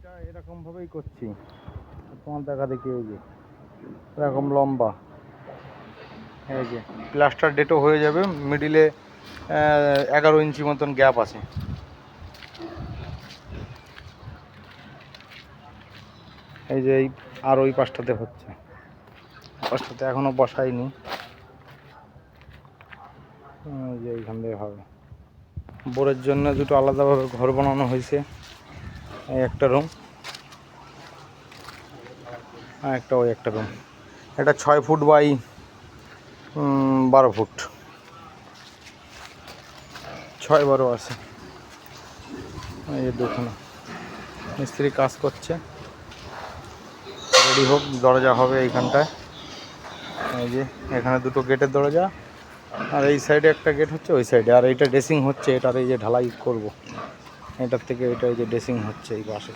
এটা এরকমভাবেই করছি, তোমার দেখা দেখি। এই যে এরকম লম্বা, এই যে প্লাস্টার ডেটও হয়ে যাবে, মিডিলে 11 ইঞ্চি মতন গ্যাপ আছে। এই যে এই আর ওই পাশটাতে হচ্ছে, পাশটাতে এখনো বসাইনি। এই যে এইখান থেকে হবে। বোরের জন্য দুটো আলাদাভাবে ঘর বানানো হয়েছে। এই একটা রুম, আর একটা ওই একটা রুম। এটা 6 ফুট বাই 12 ফুট, 6-12 আছে। এই যে দুখানা মিস্ত্রি কাজ করছে, রেডি হোক, দরজা হবে এইখানটায়। এই যে এখানে দুটো গেটের দরজা, আর এই সাইডে একটা গেট হচ্ছে, ওই সাইডে। আর এইটা ড্রেসিং হচ্ছে, এটার এই যে ঢালাই করব, এটার থেকে এটা এই যে ড্রেসিং হচ্ছে এই পাশে।